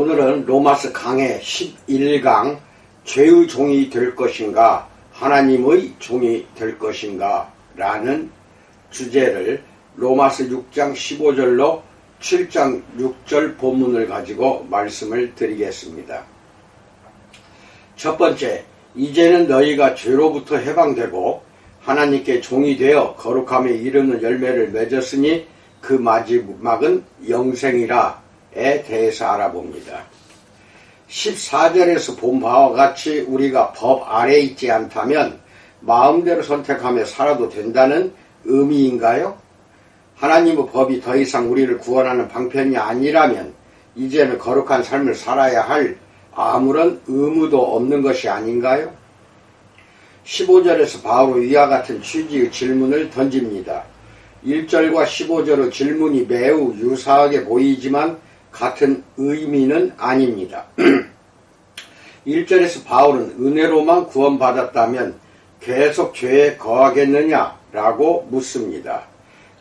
오늘은 로마서 강해 11강 죄의 종이 될 것인가 하나님의 종이 될 것인가 라는 주제를 로마서 6장 15절로 7장 6절 본문을 가지고 말씀을 드리겠습니다. 첫 번째, 이제는 너희가 죄로부터 해방되고 하나님께 종이 되어 거룩함에 이르는 열매를 맺었으니 그 마지막은 영생이라에 대해서 알아봅니다. 14절에서 본 바와 같이 우리가 법 아래에 있지 않다면 마음대로 선택하며 살아도 된다는 의미인가요? 하나님의 법이 더 이상 우리를 구원하는 방편이 아니라면 이제는 거룩한 삶을 살아야 할 아무런 의무도 없는 것이 아닌가요? 15절에서 바울은 위와 같은 취지의 질문을 던집니다. 1절과 15절의 질문이 매우 유사하게 보이지만 같은 의미는 아닙니다. 1절에서 바울은 은혜로만 구원받았다면 계속 죄에 거하겠느냐라고 묻습니다.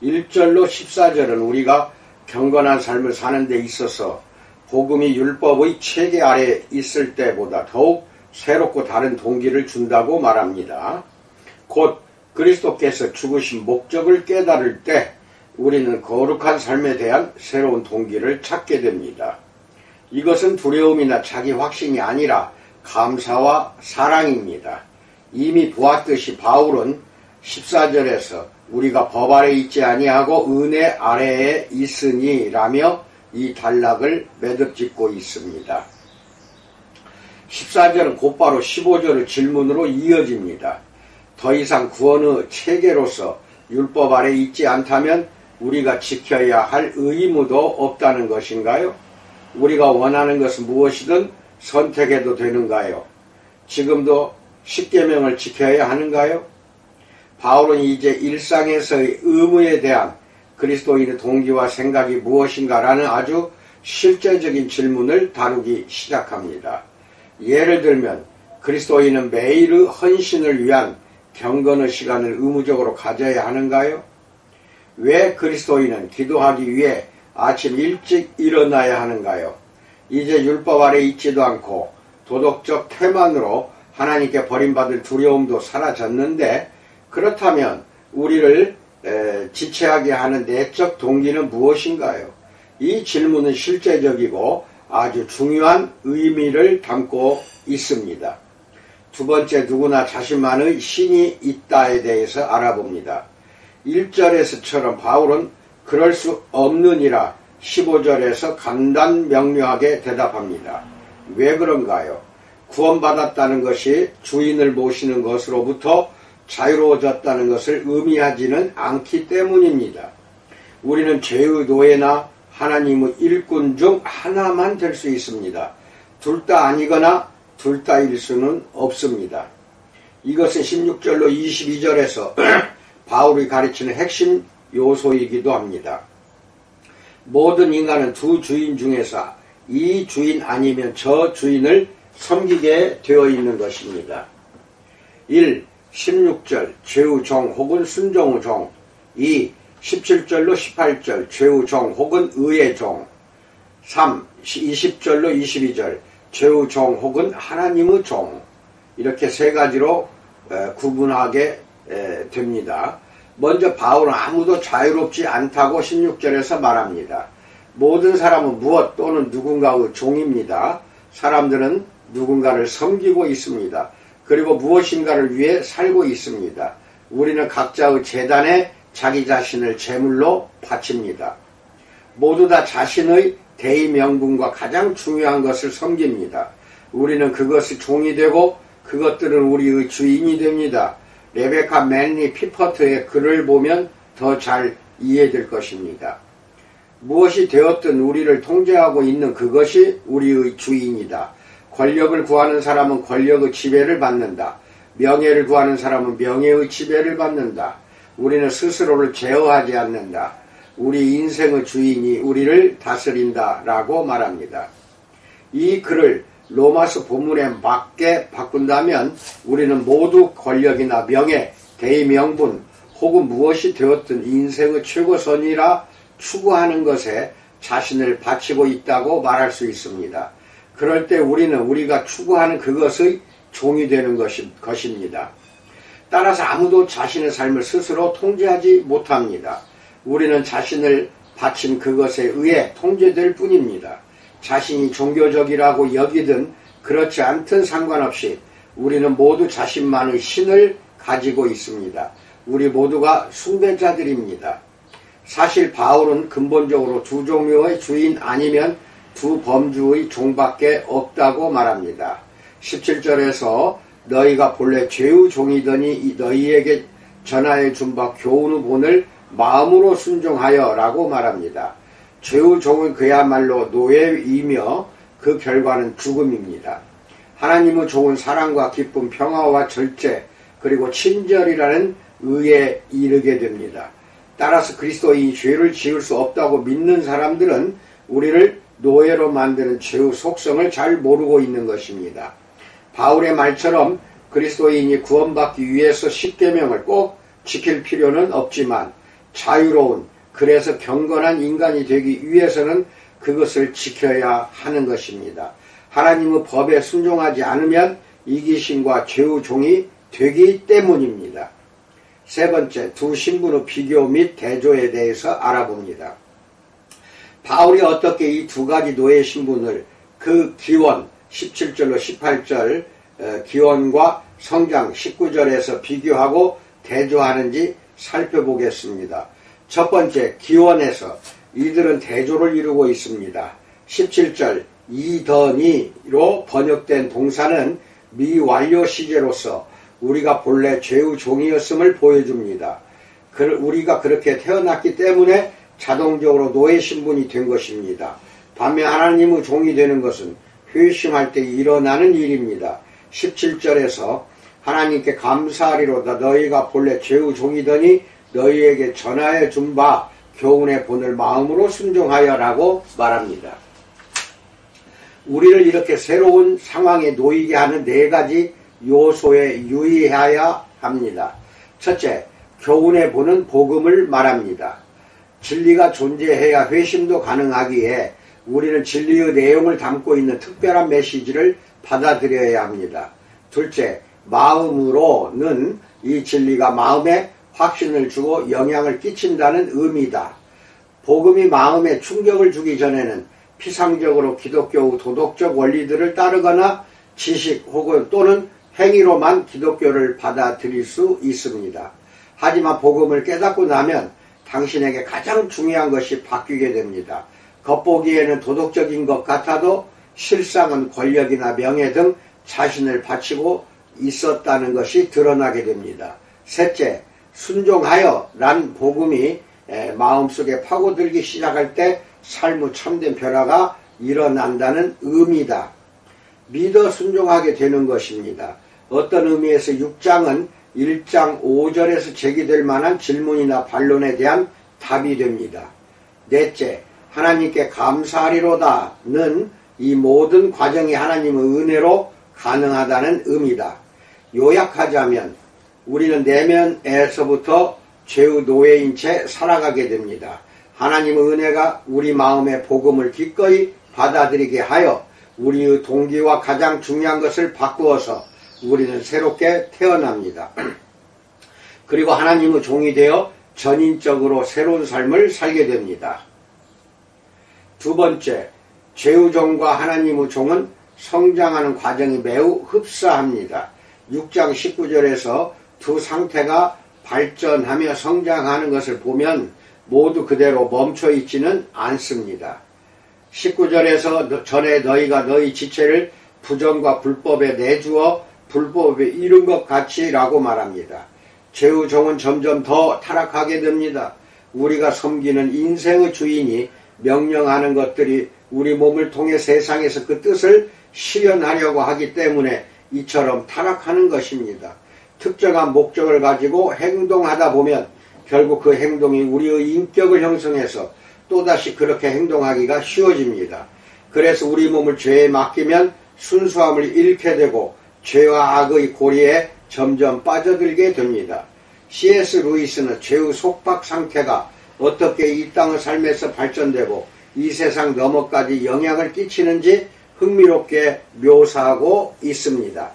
1절로 14절은 우리가 경건한 삶을 사는 데 있어서 복음이 율법의 체계 아래 있을 때보다 더욱 새롭고 다른 동기를 준다고 말합니다. 곧 그리스도께서 죽으신 목적을 깨달을 때 우리는 거룩한 삶에 대한 새로운 동기를 찾게 됩니다. 이것은 두려움이나 자기 확신이 아니라 감사와 사랑입니다. 이미 보았듯이 바울은 14절에서 우리가 법 아래 있지 아니하고 은혜 아래에 있으니 라며 이 단락을 매듭짓고 있습니다. 14절은 곧바로 15절의 질문으로 이어집니다. 더 이상 구원의 체계로서 율법 아래 있지 않다면 우리가 지켜야 할 의무도 없다는 것인가요? 우리가 원하는 것은 무엇이든 선택해도 되는가요? 지금도 십계명을 지켜야 하는가요? 바울은 이제 일상에서의 의무에 대한 그리스도인의 동기와 생각이 무엇인가라는 아주 실제적인 질문을 다루기 시작합니다. 예를 들면 그리스도인은 매일의 헌신을 위한 경건의 시간을 의무적으로 가져야 하는가요? 왜 그리스도인은 기도하기 위해 아침 일찍 일어나야 하는가요? 이제 율법 아래 있지도 않고 도덕적 태만으로 하나님께 버림받을 두려움도 사라졌는데 그렇다면 우리를 지체하게 하는 내적 동기는 무엇인가요? 이 질문은 실제적이고 아주 중요한 의미를 담고 있습니다. 두 번째, 누구나 자신만의 신이 있다에 대해서 알아봅니다. 1절에서처럼 바울은 그럴 수 없느니라 15절에서 간단명료하게 대답합니다. 왜 그런가요? 구원받았다는 것이 주인을 모시는 것으로부터 자유로워졌다는 것을 의미하지는 않기 때문입니다. 우리는 죄의 노예나 하나님의 일꾼 중 하나만 될 수 있습니다. 둘 다 아니거나 둘 다일 수는 없습니다. 이것은 16절로 22절에서 바울이 가르치는 핵심 요소이기도 합니다. 모든 인간은 두 주인 중에서 이 주인 아니면 저 주인을 섬기게 되어 있는 것입니다. 1. 16절 죄의 종 혹은 순종의 종. 2. 17절로 18절 죄의 종 혹은 의의 종. 3. 20절로 22절 죄의 종 혹은 하나님의 종. 이렇게 세 가지로 구분하게 됩니다. 먼저 바울은 아무도 자유롭지 않다고 16절에서 말합니다. 모든 사람은 무엇 또는 누군가의 종입니다. 사람들은 누군가를 섬기고 있습니다. 그리고 무엇인가를 위해 살고 있습니다. 우리는 각자의 재단에 자기 자신을 제물로 바칩니다. 모두 다 자신의 대의명분과 가장 중요한 것을 섬깁니다. 우리는 그것이 종이 되고 그것들은 우리의 주인이 됩니다. 레베카 맨리 피퍼트의 글을 보면 더 잘 이해될 것입니다. 무엇이 되었든 우리를 통제하고 있는 그것이 우리의 주인이다. 권력을 구하는 사람은 권력의 지배를 받는다. 명예를 구하는 사람은 명예의 지배를 받는다. 우리는 스스로를 제어하지 않는다. 우리 인생의 주인이 우리를 다스린다 라고 말합니다. 이 글을 로마서 본문에 맞게 바꾼다면 우리는 모두 권력이나 명예, 대의명분 혹은 무엇이 되었든 인생의 최고선이라 추구하는 것에 자신을 바치고 있다고 말할 수 있습니다. 그럴 때 우리는 우리가 추구하는 그것의 종이 되는 것입니다. 따라서 아무도 자신의 삶을 스스로 통제하지 못합니다. 우리는 자신을 바친 그것에 의해 통제될 뿐입니다. 자신이 종교적이라고 여기든 그렇지 않든 상관없이 우리는 모두 자신만의 신을 가지고 있습니다. 우리 모두가 숭배자들입니다. 사실 바울은 근본적으로 두 종류의 주인 아니면 두 범주의 종밖에 없다고 말합니다. 17절에서 너희가 본래 죄의 종이더니 너희에게 전하여 준 바 교훈의 본을 마음으로 순종하여 라고 말합니다. 죄의 종은 그야말로 노예이며 그 결과는 죽음입니다. 하나님의 종은 사랑과 기쁨, 평화와 절제, 그리고 친절이라는 의에 이르게 됩니다. 따라서 그리스도인이 죄를 지을 수 없다고 믿는 사람들은 우리를 노예로 만드는 죄의 속성을 잘 모르고 있는 것입니다. 바울의 말처럼 그리스도인이 구원받기 위해서 십계명을 꼭 지킬 필요는 없지만 자유로운, 그래서 경건한 인간이 되기 위해서는 그것을 지켜야 하는 것입니다. 하나님의 법에 순종하지 않으면 이기심과 죄의 종이 되기 때문입니다. 세 번째, 두 신분의 비교 및 대조에 대해서 알아봅니다. 바울이 어떻게 이 두 가지 노예 신분을 그 기원 17절로 18절 기원과 성장 19절에서 비교하고 대조하는지 살펴보겠습니다. 첫 번째, 기원에서 이들은 대조를 이루고 있습니다. 17절 이더니로 번역된 동사는 미완료 시제로서 우리가 본래 죄의 종이었음을 보여줍니다. 우리가 그렇게 태어났기 때문에 자동적으로 노예 신분이 된 것입니다. 반면 하나님의 종이 되는 것은 회심할 때 일어나는 일입니다. 17절에서 하나님께 감사하리로다 너희가 본래 죄의 종이더니 너희에게 전하여 준 바 교훈의 본을 마음으로 순종하여 라고 말합니다. 우리를 이렇게 새로운 상황에 놓이게 하는 네 가지 요소에 유의해야 합니다. 첫째, 교훈의 본은 복음을 말합니다. 진리가 존재해야 회심도 가능하기에 우리는 진리의 내용을 담고 있는 특별한 메시지를 받아들여야 합니다. 둘째, 마음으로는 이 진리가 마음에 확신을 주고 영향을 끼친다는 의미다. 복음이 마음에 충격을 주기 전에는 피상적으로 기독교의 도덕적 원리들을 따르거나 지식 혹은 또는 행위로만 기독교를 받아들일 수 있습니다. 하지만 복음을 깨닫고 나면 당신에게 가장 중요한 것이 바뀌게 됩니다. 겉보기에는 도덕적인 것 같아도 실상은 권력이나 명예 등 자신을 바치고 있었다는 것이 드러나게 됩니다. 셋째, 순종하여 란 복음이 마음속에 파고들기 시작할 때 삶의 참된 변화가 일어난다는 의미다. 믿어 순종하게 되는 것입니다. 어떤 의미에서 6장은 1장 5절에서 제기될 만한 질문이나 반론에 대한 답이 됩니다. 넷째, 하나님께 감사하리로다는 이 모든 과정이 하나님의 은혜로 가능하다는 의미다. 요약하자면 우리는 내면에서부터 죄의 노예인 채 살아가게 됩니다. 하나님의 은혜가 우리 마음의 복음을 기꺼이 받아들이게 하여 우리의 동기와 가장 중요한 것을 바꾸어서 우리는 새롭게 태어납니다. 그리고 하나님의 종이 되어 전인적으로 새로운 삶을 살게 됩니다. 두 번째, 죄의 종과 하나님의 종은 성장하는 과정이 매우 흡사합니다. 6장 19절에서 두 상태가 발전하며 성장하는 것을 보면 모두 그대로 멈춰 있지는 않습니다. 19절에서 전에 너희가 너희 지체를 부정과 불법에 내주어 불법에 이른 것 같이 라고 말합니다. 죄의 종은 점점 더 타락하게 됩니다. 우리가 섬기는 인생의 주인이 명령하는 것들이 우리 몸을 통해 세상에서 그 뜻을 실현하려고 하기 때문에 이처럼 타락하는 것입니다. 특정한 목적을 가지고 행동하다 보면 결국 그 행동이 우리의 인격을 형성해서 또다시 그렇게 행동하기가 쉬워집니다. 그래서 우리 몸을 죄에 맡기면 순수함을 잃게 되고 죄와 악의 고리에 점점 빠져들게 됩니다. C.S. 루이스는 죄의 속박 상태가 어떻게 이 땅의 삶에서 발전되고 이 세상 너머까지 영향을 끼치는지 흥미롭게 묘사하고 있습니다.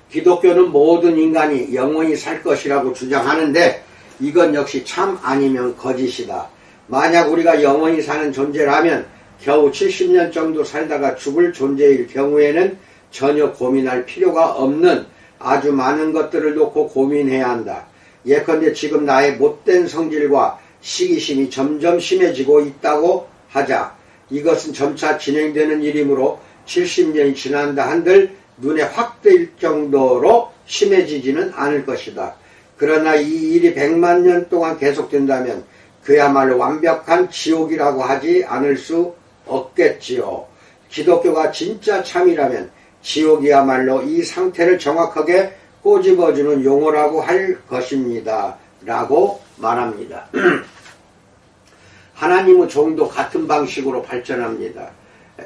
기독교는 모든 인간이 영원히 살 것이라고 주장하는데 이건 역시 참 아니면 거짓이다. 만약 우리가 영원히 사는 존재라면 겨우 70년 정도 살다가 죽을 존재일 경우에는 전혀 고민할 필요가 없는 아주 많은 것들을 놓고 고민해야 한다. 예컨대 지금 나의 못된 성질과 시기심이 점점 심해지고 있다고 하자. 이것은 점차 진행되는 일이므로 70년이 지난다 한들 눈에 확 뜰 정도로 심해지지는 않을 것이다. 그러나 이 일이 100만 년 동안 계속된다면 그야말로 완벽한 지옥이라고 하지 않을 수 없겠지요. 기독교가 진짜 참이라면 지옥이야말로 이 상태를 정확하게 꼬집어주는 용어라고 할 것입니다. 라고 말합니다. 하나님의 종도 같은 방식으로 발전합니다.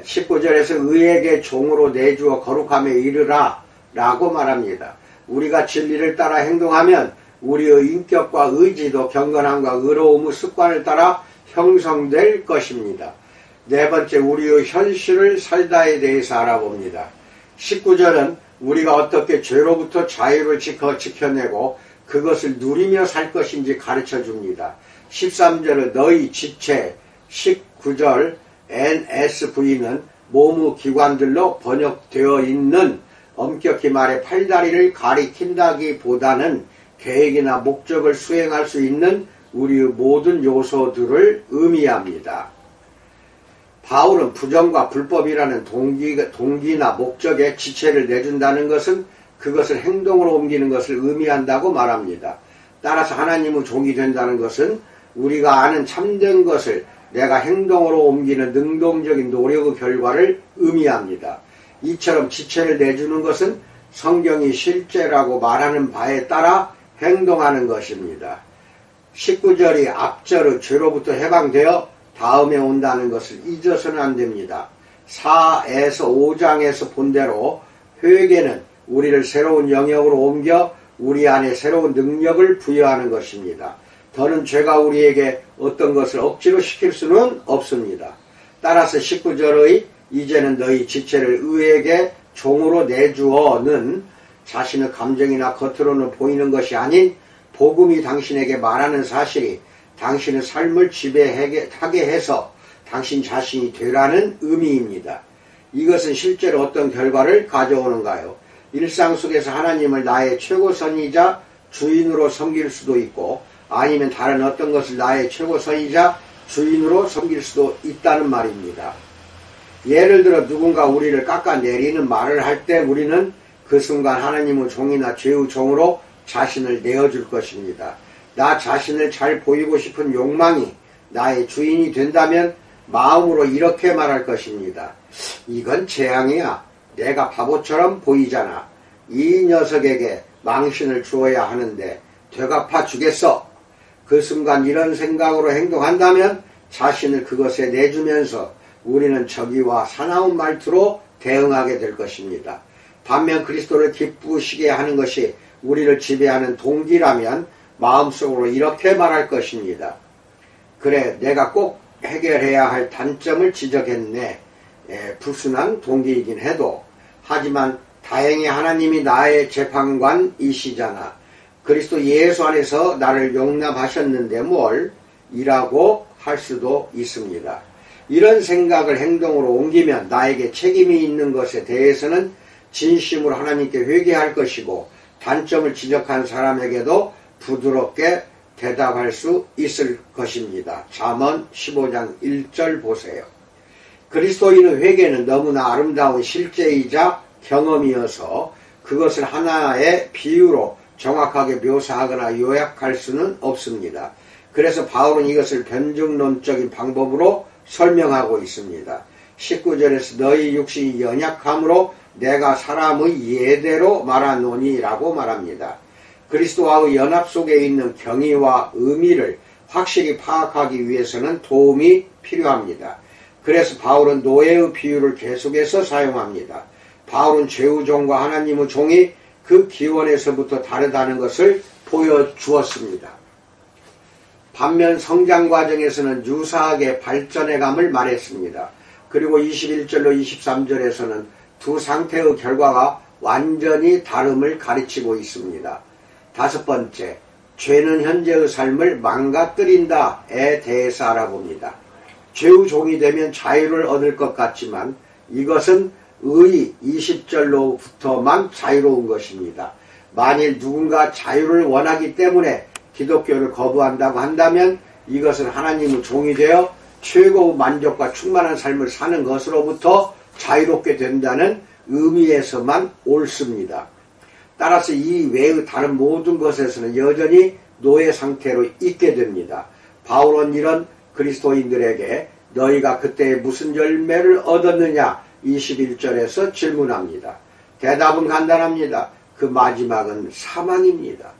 19절에서 의에게 종으로 내주어 거룩함에 이르라 라고 말합니다. 우리가 진리를 따라 행동하면 우리의 인격과 의지도 경건함과 의로움의 습관을 따라 형성될 것입니다. 네 번째, 우리의 현실을 살다에 대해서 알아봅니다. 19절은 우리가 어떻게 죄로부터 자유를 지켜내고 그것을 누리며 살 것인지 가르쳐 줍니다. 13절은 너희 지체, 19절 NSV는 몸의 기관들로 번역되어 있는 엄격히 말해 팔다리를 가리킨다기보다는 계획이나 목적을 수행할 수 있는 우리의 모든 요소들을 의미합니다. 바울은 부정과 불법이라는 동기나 목적에 지체를 내준다는 것은 그것을 행동으로 옮기는 것을 의미한다고 말합니다. 따라서 하나님의 종이 된다는 것은 우리가 아는 참된 것을 내가 행동으로 옮기는 능동적인 노력의 결과를 의미합니다. 이처럼 지체를 내주는 것은 성경이 실제라고 말하는 바에 따라 행동하는 것입니다. 19절이 앞절의 죄로부터 해방되어 다음에 온다는 것을 잊어서는 안 됩니다. 4에서 5장에서 본 대로 회개는 우리를 새로운 영역으로 옮겨 우리 안에 새로운 능력을 부여하는 것입니다. 더는 죄가 우리에게 어떤 것을 억지로 시킬 수는 없습니다. 따라서 19절의 이제는 너희 지체를 의에게 종으로 내주어는 자신의 감정이나 겉으로는 보이는 것이 아닌 복음이 당신에게 말하는 사실이 당신의 삶을 지배하게 해서 당신 자신이 되라는 의미입니다. 이것은 실제로 어떤 결과를 가져오는가요? 일상 속에서 하나님을 나의 최고선이자 주인으로 섬길 수도 있고 아니면 다른 어떤 것을 나의 최고선이자 주인으로 섬길 수도 있다는 말입니다. 예를 들어 누군가 우리를 깎아내리는 말을 할 때 우리는 그 순간 하나님의 종이나 죄의 종으로 자신을 내어줄 것입니다. 나 자신을 잘 보이고 싶은 욕망이 나의 주인이 된다면 마음으로 이렇게 말할 것입니다. 이건 재앙이야. 내가 바보처럼 보이잖아. 이 녀석에게 망신을 주어야 하는데 되갚아 주겠어. 그 순간 이런 생각으로 행동한다면 자신을 그것에 내주면서 우리는 저기와 사나운 말투로 대응하게 될 것입니다. 반면 그리스도를 기쁘시게 하는 것이 우리를 지배하는 동기라면 마음속으로 이렇게 말할 것입니다. 그래, 내가 꼭 해결해야 할 단점을 지적했네. 불순한 동기이긴 해도 하지만 다행히 하나님이 나의 재판관이시잖아. 그리스도 예수 안에서 나를 용납하셨는데 뭘? 이라고 할 수도 있습니다. 이런 생각을 행동으로 옮기면 나에게 책임이 있는 것에 대해서는 진심으로 하나님께 회개할 것이고 단점을 지적한 사람에게도 부드럽게 대답할 수 있을 것입니다. 잠언 15장 1절 보세요. 그리스도인의 회개는 너무나 아름다운 실제이자 경험이어서 그것을 하나의 비유로 정확하게 묘사하거나 요약할 수는 없습니다. 그래서 바울은 이것을 변증론적인 방법으로 설명하고 있습니다. 19절에서 너희 육신이 연약함으로 내가 사람의 예대로 말하노니 라고 말합니다. 그리스도와의 연합 속에 있는 경의와 의미를 확실히 파악하기 위해서는 도움이 필요합니다. 그래서 바울은 노예의 비유를 계속해서 사용합니다. 바울은 죄의 종과 하나님의 종이 그 기원에서부터 다르다는 것을 보여주었습니다. 반면 성장 과정에서는 유사하게 발전해감을 말했습니다. 그리고 21절로 23절에서는 두 상태의 결과가 완전히 다름을 가르치고 있습니다. 다섯 번째, 죄는 현재의 삶을 망가뜨린다에 대해서 알아봅니다. 죄의 종이 되면 자유를 얻을 것 같지만 이것은 의 20절로부터만 자유로운 것입니다. 만일 누군가 자유를 원하기 때문에 기독교를 거부한다고 한다면 이것은 하나님의 종이 되어 최고의 만족과 충만한 삶을 사는 것으로부터 자유롭게 된다는 의미에서만 옳습니다. 따라서 이 외의 다른 모든 것에서는 여전히 노예 상태로 있게 됩니다. 바울은 이런 그리스도인들에게 너희가 그때 무슨 열매를 얻었느냐 21절에서 질문합니다. 대답은 간단합니다. 그 마지막은 사망입니다.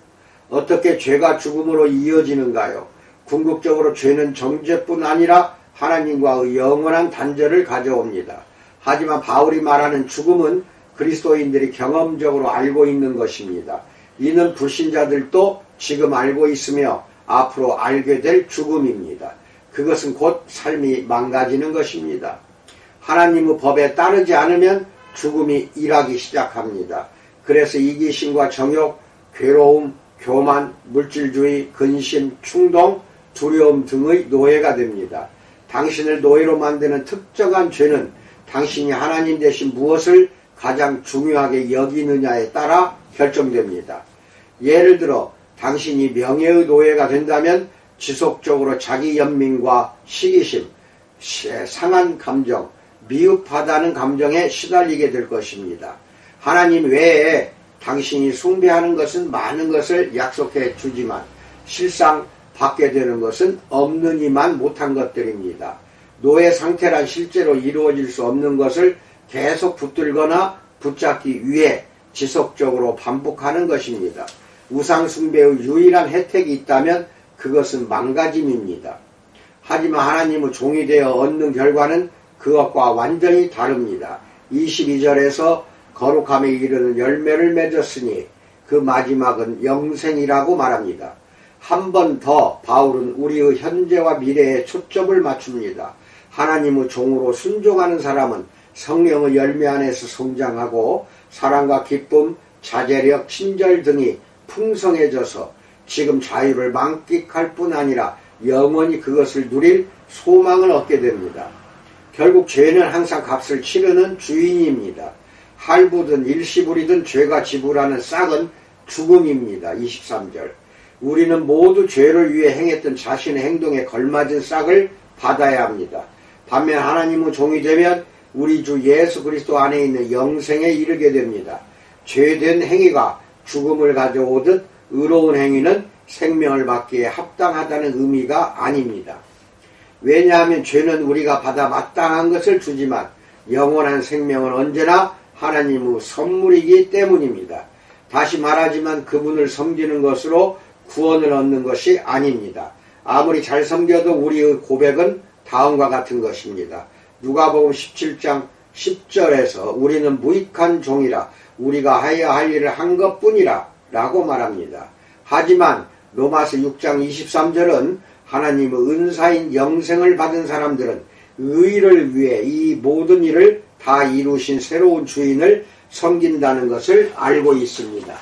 어떻게 죄가 죽음으로 이어지는가요? 궁극적으로 죄는 정죄뿐 아니라 하나님과의 영원한 단절을 가져옵니다. 하지만 바울이 말하는 죽음은 그리스도인들이 경험적으로 알고 있는 것입니다. 이는 불신자들도 지금 알고 있으며 앞으로 알게 될 죽음입니다. 그것은 곧 삶이 망가지는 것입니다. 하나님의 법에 따르지 않으면 죽음이 일하기 시작합니다. 그래서 이기심과 정욕, 괴로움, 교만, 물질주의, 근심, 충동, 두려움 등의 노예가 됩니다. 당신을 노예로 만드는 특정한 죄는 당신이 하나님 대신 무엇을 가장 중요하게 여기느냐에 따라 결정됩니다. 예를 들어 당신이 명예의 노예가 된다면 지속적으로 자기 연민과 시기심, 상한 감정, 미흡하다는 감정에 시달리게 될 것입니다. 하나님 외에 당신이 숭배하는 것은 많은 것을 약속해 주지만 실상 받게 되는 것은 없는 이만 못한 것들입니다. 노예 상태란 실제로 이루어질 수 없는 것을 계속 붙들거나 붙잡기 위해 지속적으로 반복하는 것입니다. 우상 숭배의 유일한 혜택이 있다면 그것은 망가짐입니다. 하지만 하나님의 종이 되어 얻는 결과는 그것과 완전히 다릅니다. 22절에서 거룩함에 이르는 열매를 맺었으니 그 마지막은 영생이라고 말합니다. 한 번 더 바울은 우리의 현재와 미래에 초점을 맞춥니다. 하나님의 종으로 순종하는 사람은 성령의 열매 안에서 성장하고 사랑과 기쁨, 자제력, 친절 등이 풍성해져서 지금 자유를 만끽할 뿐 아니라 영원히 그것을 누릴 소망을 얻게 됩니다. 결국 죄는 항상 값을 치르는 주인입니다. 할부든 일시불이든 죄가 지불하는 싹은 죽음입니다. 23절. 우리는 모두 죄를 위해 행했던 자신의 행동에 걸맞은 싹을 받아야 합니다. 반면 하나님의 종이 되면 우리 주 예수 그리스도 안에 있는 영생에 이르게 됩니다. 죄된 행위가 죽음을 가져오듯 의로운 행위는 생명을 받기에 합당하다는 의미가 아닙니다. 왜냐하면 죄는 우리가 받아 마땅한 것을 주지만 영원한 생명은 언제나 하나님의 선물이기 때문입니다. 다시 말하지만 그분을 섬기는 것으로 구원을 얻는 것이 아닙니다. 아무리 잘 섬겨도 우리의 고백은 다음과 같은 것입니다. 누가복음 17장 10절에서 우리는 무익한 종이라 우리가 하여야 할 일을 한 것뿐이라 라고 말합니다. 하지만 로마서 6장 23절은 하나님의 은사인 영생을 받은 사람들은 의를 위해 이 모든 일을 다 이루신 새로운 주인을 섬긴다는 것을 알고 있습니다.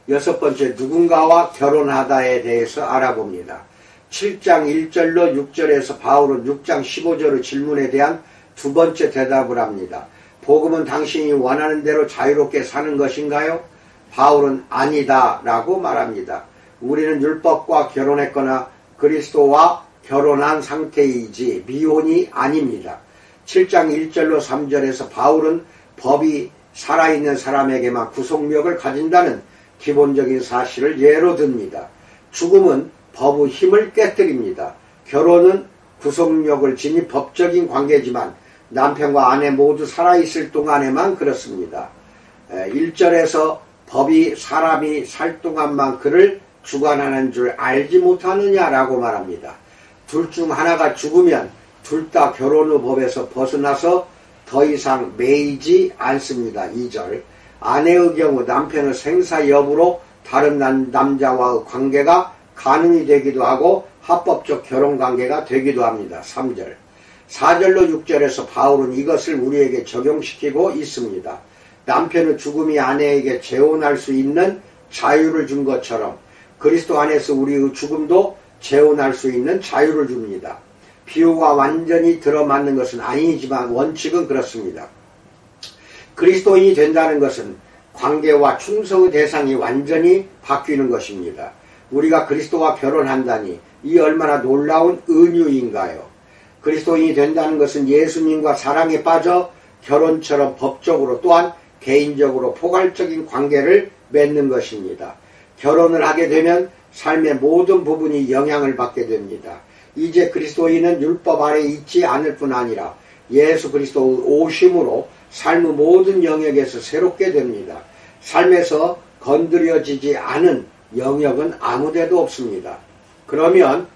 여섯 번째, 누군가와 결혼하다에 대해서 알아봅니다. 7장 1절로 6절에서 바울은 6장 15절의 질문에 대한 두 번째 대답을 합니다. 복음은 당신이 원하는 대로 자유롭게 사는 것인가요? 바울은 아니다 라고 말합니다. 우리는 율법과 결혼했거나 그리스도와 결혼한 상태이지 미혼이 아닙니다. 7장 1절로 3절에서 바울은 법이 살아있는 사람에게만 구속력을 가진다는 기본적인 사실을 예로 듭니다. 죽음은 법의 힘을 깨뜨립니다. 결혼은 구속력을 지닌 법적인 관계지만 남편과 아내 모두 살아있을 동안에만 그렇습니다. 1절에서 법이 사람이 살 동안만 그를 주관하는 줄 알지 못하느냐라고 말합니다. 둘 중 하나가 죽으면 둘 다 결혼의 법에서 벗어나서 더 이상 매이지 않습니다. 2절. 아내의 경우 남편의 생사 여부로 다른 남자와의 관계가 가능이 되기도 하고 합법적 결혼관계가 되기도 합니다. 3절. 4절로 6절에서 바울은 이것을 우리에게 적용시키고 있습니다. 남편의 죽음이 아내에게 재혼할 수 있는 자유를 준 것처럼 그리스도 안에서 우리의 죽음도 재혼할 수 있는 자유를 줍니다. 비유가 완전히 들어맞는 것은 아니지만 원칙은 그렇습니다. 그리스도인이 된다는 것은 관계와 충성의 대상이 완전히 바뀌는 것입니다. 우리가 그리스도와 결혼한다니 이 얼마나 놀라운 은유인가요? 그리스도인이 된다는 것은 예수님과 사랑에 빠져 결혼처럼 법적으로 또한 개인적으로 포괄적인 관계를 맺는 것입니다. 결혼을 하게 되면 삶의 모든 부분이 영향을 받게 됩니다. 이제 그리스도인은 율법 아래 있지 않을 뿐 아니라 예수 그리스도의 오심으로 삶의 모든 영역에서 새롭게 됩니다. 삶에서 건드려지지 않은 영역은 아무데도 없습니다. 그러면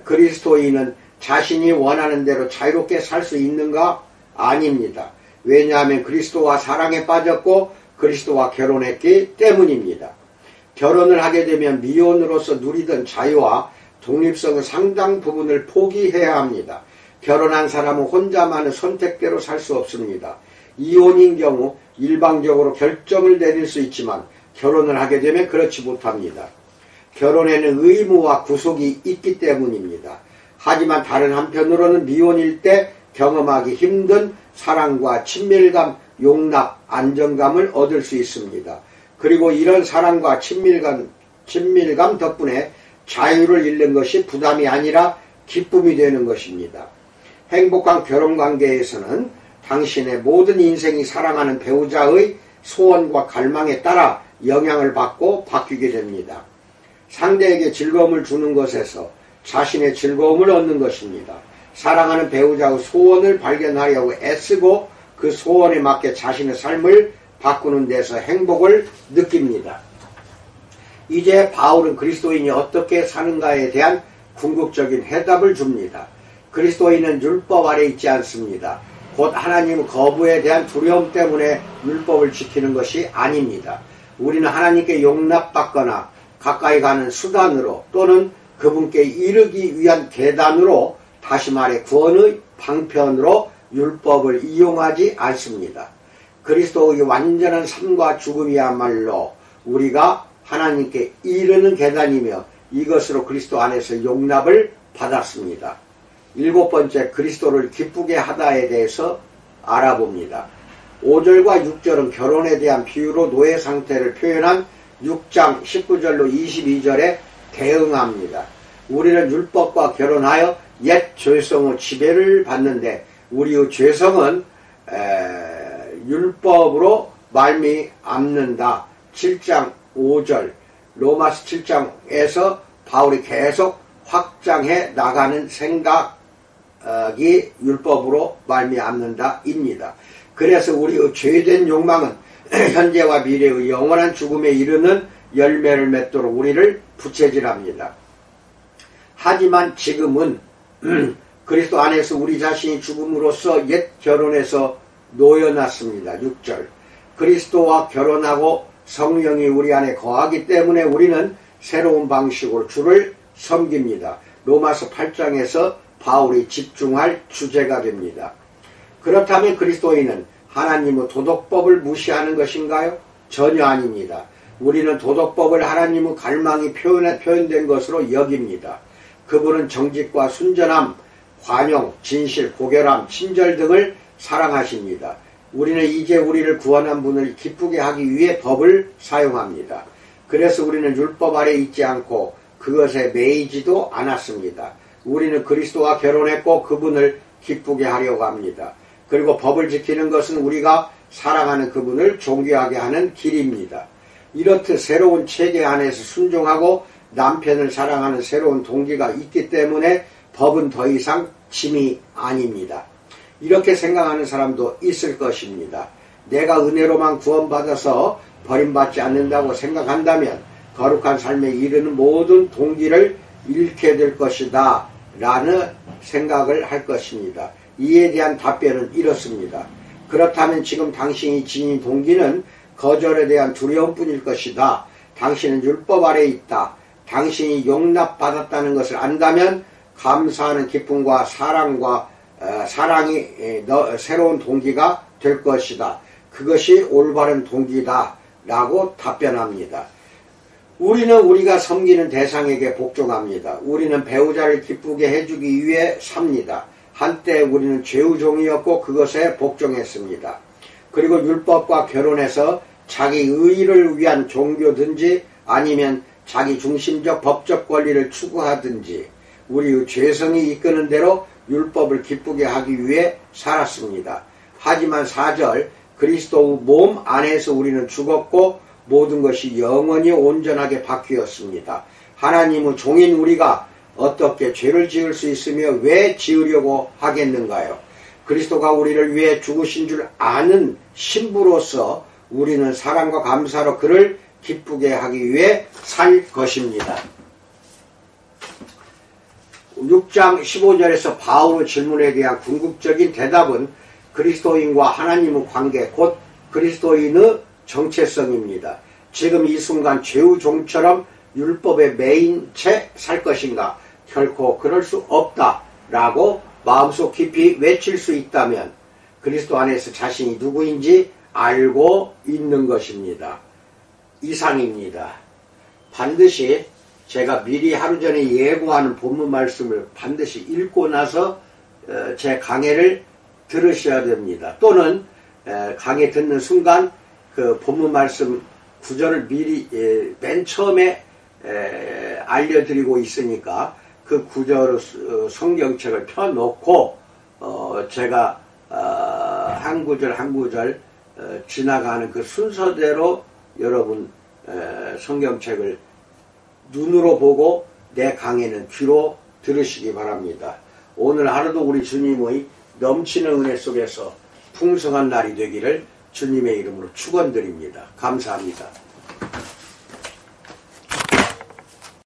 그리스도인은 자신이 원하는 대로 자유롭게 살 수 있는가? 아닙니다. 왜냐하면 그리스도와 사랑에 빠졌고 그리스도와 결혼했기 때문입니다. 결혼을 하게 되면 미혼으로서 누리던 자유와 독립성의 상당 부분을 포기해야 합니다. 결혼한 사람은 혼자만의 선택대로 살 수 없습니다. 이혼인 경우 일방적으로 결정을 내릴 수 있지만 결혼을 하게 되면 그렇지 못합니다. 결혼에는 의무와 구속이 있기 때문입니다. 하지만 다른 한편으로는 미혼일 때 경험하기 힘든 사랑과 친밀감, 용납, 안정감을 얻을 수 있습니다. 그리고 이런 사랑과 친밀감 덕분에 자유를 잃는 것이 부담이 아니라 기쁨이 되는 것입니다. 행복한 결혼관계에서는 당신의 모든 인생이 사랑하는 배우자의 소원과 갈망에 따라 영향을 받고 바뀌게 됩니다. 상대에게 즐거움을 주는 것에서 자신의 즐거움을 얻는 것입니다. 사랑하는 배우자의 소원을 발견하려고 애쓰고 그 소원에 맞게 자신의 삶을 바꾸는 데서 행복을 느낍니다. 이제 바울은 그리스도인이 어떻게 사는가에 대한 궁극적인 해답을 줍니다. 그리스도인은 율법 아래 있지 않습니다. 곧 하나님 거부에 대한 두려움 때문에 율법을 지키는 것이 아닙니다. 우리는 하나님께 용납받거나 가까이 가는 수단으로 또는 그분께 이르기 위한 계단으로, 다시 말해 구원의 방편으로 율법을 이용하지 않습니다. 그리스도의 완전한 삶과 죽음이야말로 우리가 하나님께 이르는 계단이며 이것으로 그리스도 안에서 용납을 받았습니다. 7번째, 그리스도를 기쁘게 하다에 대해서 알아봅니다. 5절과 6절은 결혼에 대한 비유로 노예 상태를 표현한 6장 19절로 22절에 대응합니다. 우리는 율법과 결혼하여 옛 죄성의 지배를 받는데 우리의 죄성은 율법으로 말미암는다. 7장 5절, 로마서 7장에서 바울이 계속 확장해 나가는 생각이 율법으로 말미암는다 입니다. 그래서 우리의 죄된 욕망은 현재와 미래의 영원한 죽음에 이르는 열매를 맺도록 우리를 부채질합니다. 하지만 지금은 그리스도 안에서 우리 자신이 죽음으로써 옛 결혼에서 놓여놨습니다. 6절, 그리스도와 결혼하고 성령이 우리 안에 거하기 때문에 우리는 새로운 방식으로 주를 섬깁니다. 로마서 8장에서 바울이 집중할 주제가 됩니다. 그렇다면 그리스도인은 하나님의 도덕법을 무시하는 것인가요? 전혀 아닙니다. 우리는 도덕법을 하나님의 갈망이 표현된 것으로 여깁니다. 그분은 정직과 순전함, 관용, 진실, 고결함, 친절 등을 사랑하십니다. 우리는 이제 우리를 구원한 분을 기쁘게 하기 위해 법을 사용합니다. 그래서 우리는 율법 아래 있지 않고 그것에 매이지도 않았습니다. 우리는 그리스도와 결혼했고 그분을 기쁘게 하려고 합니다. 그리고 법을 지키는 것은 우리가 사랑하는 그분을 존귀하게 하는 길입니다. 이렇듯 새로운 체계 안에서 순종하고 남편을 사랑하는 새로운 동기가 있기 때문에 법은 더 이상 짐이 아닙니다. 이렇게 생각하는 사람도 있을 것입니다. 내가 은혜로만 구원받아서 버림받지 않는다고 생각한다면 거룩한 삶에 이르는 모든 동기를 잃게 될 것이다 라는 생각을 할 것입니다. 이에 대한 답변은 이렇습니다. 그렇다면 지금 당신이 지닌 동기는 거절에 대한 두려움뿐일 것이다. 당신은 율법 아래 있다. 당신이 용납받았다는 것을 안다면 감사하는 기쁨과 사랑과 사랑이 새로운 동기가 될 것이다. 그것이 올바른 동기다 라고 답변합니다. 우리는 우리가 섬기는 대상에게 복종합니다. 우리는 배우자를 기쁘게 해주기 위해 삽니다. 한때 우리는 죄우종이었고 그것에 복종했습니다. 그리고 율법과 결혼해서 자기 의의를 위한 종교든지 아니면 자기 중심적 법적 권리를 추구하든지 우리의 죄성이 이끄는 대로 율법을 기쁘게 하기 위해 살았습니다. 하지만 4절 그리스도의 몸 안에서 우리는 죽었고 모든 것이 영원히 온전하게 바뀌었습니다. 하나님의 종인 우리가 어떻게 죄를 지을 수 있으며 왜 지으려고 하겠는가요? 그리스도가 우리를 위해 죽으신 줄 아는 신부로서 우리는 사랑과 감사로 그를 기쁘게 하기 위해 살 것입니다. 6장 15절에서 바울의 질문에 대한 궁극적인 대답은 그리스도인과 하나님의 관계 곧 그리스도인의 정체성입니다. 지금 이 순간 죄의 종처럼 율법에 매인 채 살 것인가? 결코 그럴 수 없다라고 마음속 깊이 외칠 수 있다면 그리스도 안에서 자신이 누구인지 알고 있는 것입니다. 이상입니다. 반드시 제가 미리 하루 전에 예고하는 본문 말씀을 반드시 읽고 나서 제 강해를 들으셔야 됩니다. 또는 강해 듣는 순간 그 본문 말씀 구절을 미리 맨 처음에 알려드리고 있으니까 그 구절 성경책을 펴놓고 제가 한 구절 한 구절 지나가는 그 순서대로 여러분 성경책을 눈으로 보고 내 강해는 귀로 들으시기 바랍니다. 오늘 하루도 우리 주님의 넘치는 은혜 속에서 풍성한 날이 되기를 주님의 이름으로 축원드립니다. 감사합니다.